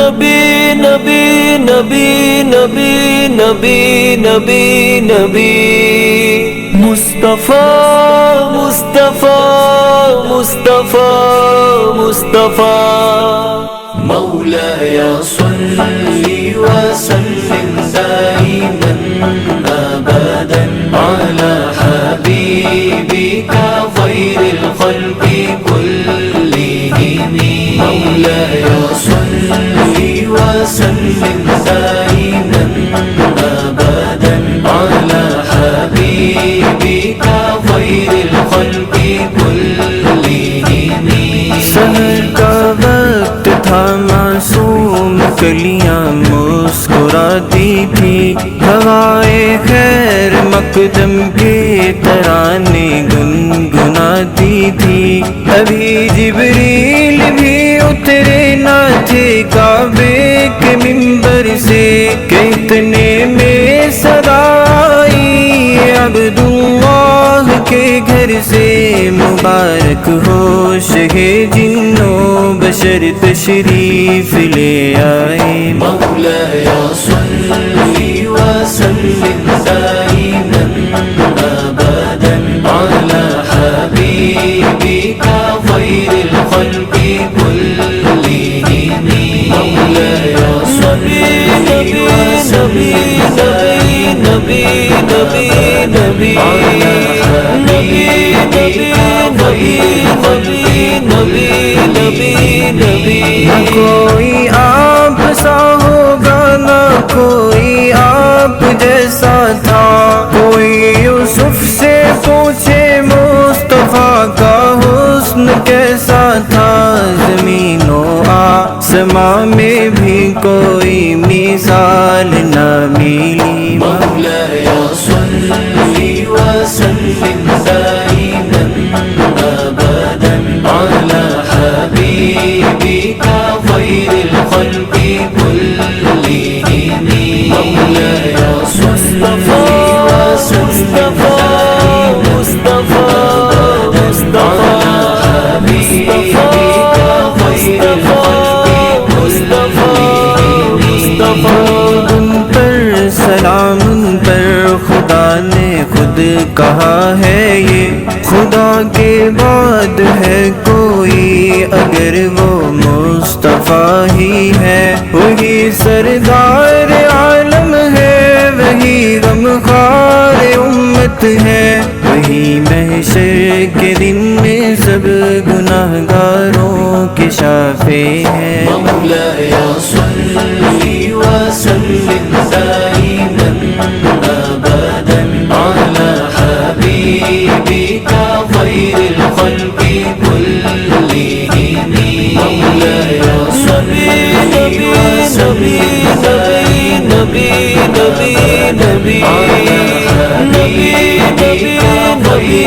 نبی نبی نبی نبی نبی نبی نبی مصطفیٰ مصطفیٰ مصطفیٰ مصطفیٰ مولاي صل وسلم دائما ابدا على حبيبك خير الخلق كلهم مولاي صل وسلم دائما ابدا على حبيبك خير الخلق كلهم سحر کا وقت تھا معصوم کلیاں مسکراتی تھی ہوائے خیر مقدم کے ترانے گنگناتی تھی ابھی جبریل بھی اترے نہ تھے کعبے کے منبر سے کہ اتنے میں صدا آئی عبداللہ کے گھر سے مبارک ہو شہ جنوں بشر تشریف لے آئے مولاي صل وسلم دائما ابدا على حبيبك خير الخلق كلهم مولاي صل وسلم نبی نبی نبی نبی نبی نہ کوئی آپ سا ہوگا نہ کوئی آپ جیسا تھا کوئی یوسف سے پوچھے مصطفیٰ کا حسن کیسا تھا زمین و آسماں میں بھی کوئی مثال نہ ملی مولاي صل وسلم دائما ابدا على حبيبك خير الخلق كلهم مولاي صل وسلم مصطفیٰ مصطفیٰ حبيبك خير الخلق مصطفیٰ ان پر سلام ان پر خدا نے خود کہا ہے یہ خدا کے بعد ہے کوئی اگر وہ مصطفیٰ ہی ہے وہی سردار عالم ہے وہی غمخوار امت ہے وہی محشر کے دن میں سب گناہگاروں کے شافع ہے مولاي صل وسلم دائما ابدا على حبيبك خير الخلق كلهم مولاي صل وسلم نبی نبی نبی نبی نبی